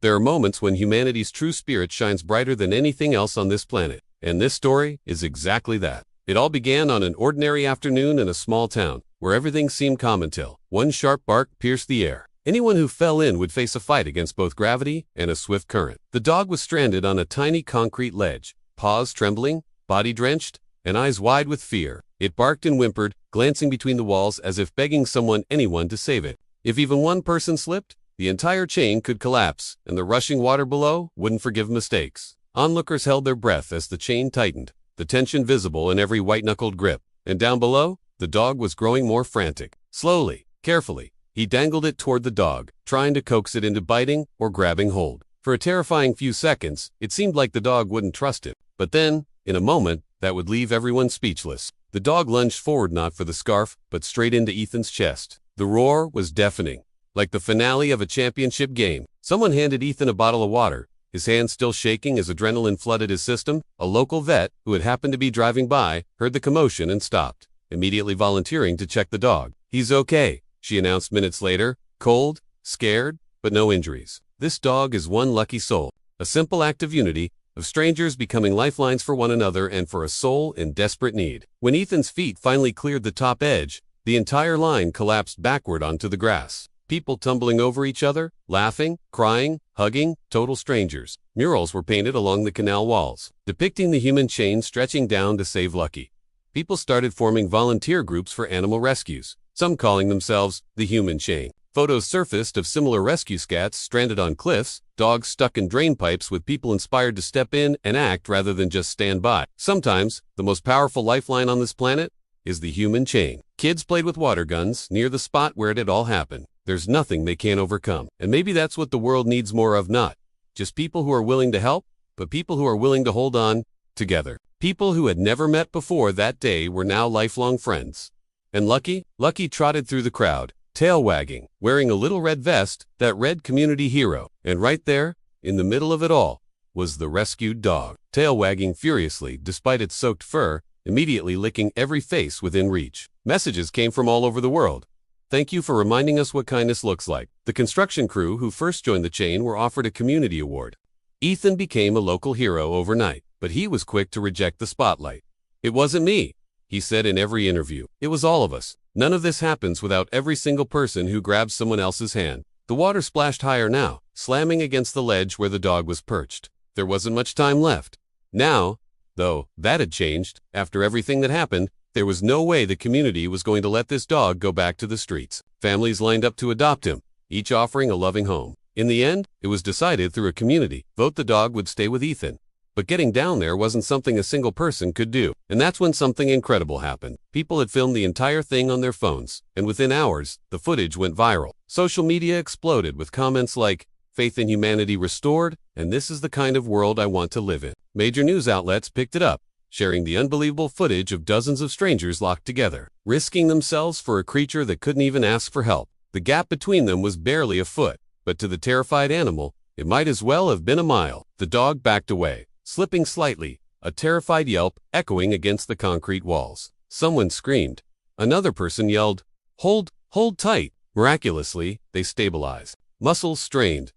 There are moments when humanity's true spirit shines brighter than anything else on this planet. And this story is exactly that. It all began on an ordinary afternoon in a small town, where everything seemed calm until one sharp bark pierced the air. Anyone who fell in would face a fight against both gravity and a swift current. The dog was stranded on a tiny concrete ledge, paws trembling, body drenched, and eyes wide with fear. It barked and whimpered, glancing between the walls as if begging anyone to save it. If even one person slipped, the entire chain could collapse, and the rushing water below wouldn't forgive mistakes. Onlookers held their breath as the chain tightened, the tension visible in every white-knuckled grip. And down below, the dog was growing more frantic. Slowly, carefully, he dangled it toward the dog, trying to coax it into biting or grabbing hold. For a terrifying few seconds, it seemed like the dog wouldn't trust it. But then, in a moment that would leave everyone speechless, the dog lunged forward, not for the scarf, but straight into Ethan's chest. The roar was deafening, like the finale of a championship game. Someone handed Ethan a bottle of water, his hands still shaking as adrenaline flooded his system. A local vet, who had happened to be driving by, heard the commotion and stopped, immediately volunteering to check the dog. "He's okay," she announced minutes later, cold, scared, but no injuries. This dog is one lucky soul. A simple act of unity, of strangers becoming lifelines for one another and for a soul in desperate need. When Ethan's feet finally cleared the top edge, the entire line collapsed backward onto the grass. People tumbling over each other, laughing, crying, hugging, total strangers. Murals were painted along the canal walls, depicting the human chain stretching down to save Lucky. People started forming volunteer groups for animal rescues, some calling themselves the Human Chain. Photos surfaced of similar rescue scats stranded on cliffs, dogs stuck in drain pipes with people inspired to step in and act rather than just stand by. Sometimes, the most powerful lifeline on this planet is the human chain. Kids played with water guns near the spot where it had all happened. There's nothing they can't overcome. And maybe that's what the world needs more of, not just people who are willing to help, but people who are willing to hold on together. People who had never met before that day were now lifelong friends. And Lucky trotted through the crowd, tail wagging, wearing a little red vest, that red community hero. And right there, in the middle of it all, was the rescued dog, tail wagging furiously despite its soaked fur, immediately licking every face within reach. Messages came from all over the world. "Thank you for reminding us what kindness looks like." The construction crew who first joined the chain were offered a community award. Ethan became a local hero overnight, but he was quick to reject the spotlight. "It wasn't me," he said in every interview. "It was all of us. None of this happens without every single person who grabs someone else's hand." The water splashed higher now, slamming against the ledge where the dog was perched. There wasn't much time left. Now, though, that had changed. After everything that happened, there was no way the community was going to let this dog go back to the streets. Families lined up to adopt him, each offering a loving home. In the end, it was decided through a community vote the dog would stay with Ethan. But getting down there wasn't something a single person could do. And that's when something incredible happened. People had filmed the entire thing on their phones, and within hours, the footage went viral. Social media exploded with comments like, "Faith in humanity restored, and this is the kind of world I want to live in." Major news outlets picked it up, sharing the unbelievable footage of dozens of strangers locked together, risking themselves for a creature that couldn't even ask for help. The gap between them was barely a foot, but to the terrified animal, it might as well have been a mile. The dog backed away, slipping slightly, a terrified yelp echoing against the concrete walls. Someone screamed. Another person yelled, hold tight." Miraculously, they stabilized. Muscles strained.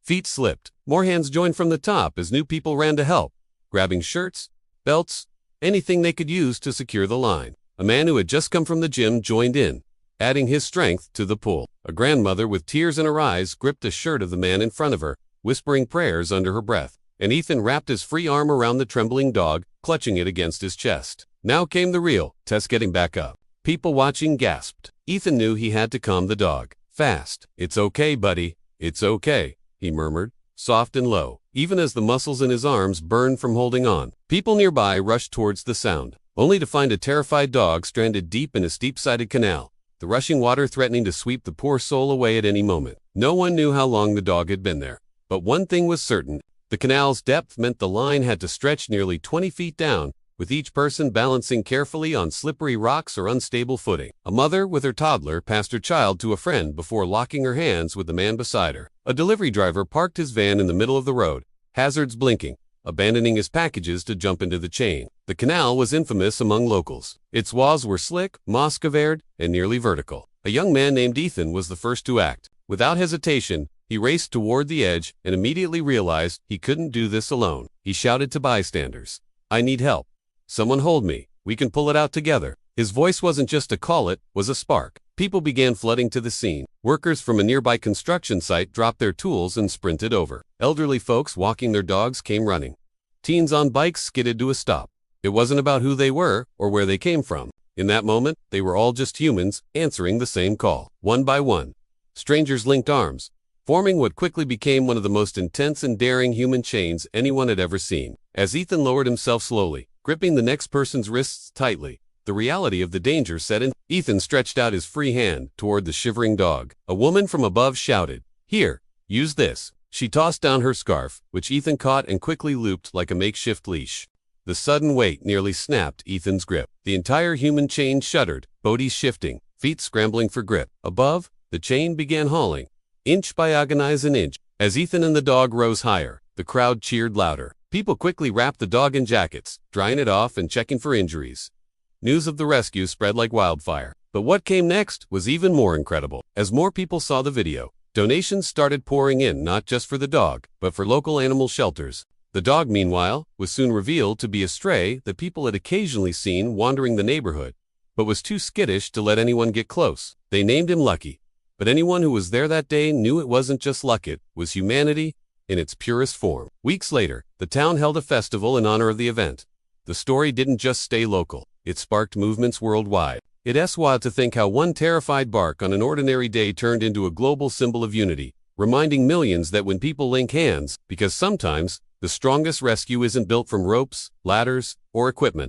Feet slipped. More hands joined from the top as new people ran to help, grabbing shirts, belts, anything they could use to secure the line. A man who had just come from the gym joined in, adding his strength to the pull. A grandmother with tears in her eyes gripped the shirt of the man in front of her, whispering prayers under her breath. And Ethan wrapped his free arm around the trembling dog, clutching it against his chest. Now came the real test, getting back up. People watching gasped. Ethan knew he had to calm the dog. Fast. "It's okay, buddy. It's okay," he murmured, soft and low, even as the muscles in his arms burned from holding on. People nearby rushed towards the sound, only to find a terrified dog stranded deep in a steep-sided canal, the rushing water threatening to sweep the poor soul away at any moment. No one knew how long the dog had been there, but one thing was certain. The canal's depth meant the line had to stretch nearly 20 feet down, with each person balancing carefully on slippery rocks or unstable footing. A mother with her toddler passed her child to a friend before locking her hands with the man beside her. A delivery driver parked his van in the middle of the road, hazards blinking, abandoning his packages to jump into the chain. The canal was infamous among locals. Its walls were slick, moss-covered, and nearly vertical. A young man named Ethan was the first to act. Without hesitation, He raced toward the edge and immediately realized he couldn't do this alone. He shouted to bystanders, "I need help. Someone hold me. We can pull it out together." His voice wasn't just a call, it was a spark. People began flooding to the scene. Workers from a nearby construction site dropped their tools and sprinted over. Elderly folks walking their dogs came running. Teens on bikes skidded to a stop. It wasn't about who they were or where they came from. In that moment, they were all just humans answering the same call. One by one, strangers linked arms, forming what quickly became one of the most intense and daring human chains anyone had ever seen. As Ethan lowered himself slowly, gripping the next person's wrists tightly, the reality of the danger set in. Ethan stretched out his free hand toward the shivering dog. A woman from above shouted, "Here, use this." She tossed down her scarf, which Ethan caught and quickly looped like a makeshift leash. The sudden weight nearly snapped Ethan's grip. The entire human chain shuddered, bodies shifting, feet scrambling for grip. Above, the chain began hauling, inch by agonizing inch. As Ethan and the dog rose higher, the crowd cheered louder. People quickly wrapped the dog in jackets, drying it off and checking for injuries. News of the rescue spread like wildfire. But what came next was even more incredible. As more people saw the video, donations started pouring in, not just for the dog, but for local animal shelters. The dog, meanwhile, was soon revealed to be a stray that people had occasionally seen wandering the neighborhood, but was too skittish to let anyone get close. They named him Lucky, but anyone who was there that day knew it wasn't just luck, it was humanity in its purest form. Weeks later, the town held a festival in honor of the event. The story didn't just stay local. It sparked movements worldwide. It's wild to think how one terrified bark on an ordinary day turned into a global symbol of unity, reminding millions that when people link hands, because sometimes the strongest rescue isn't built from ropes, ladders, or equipment,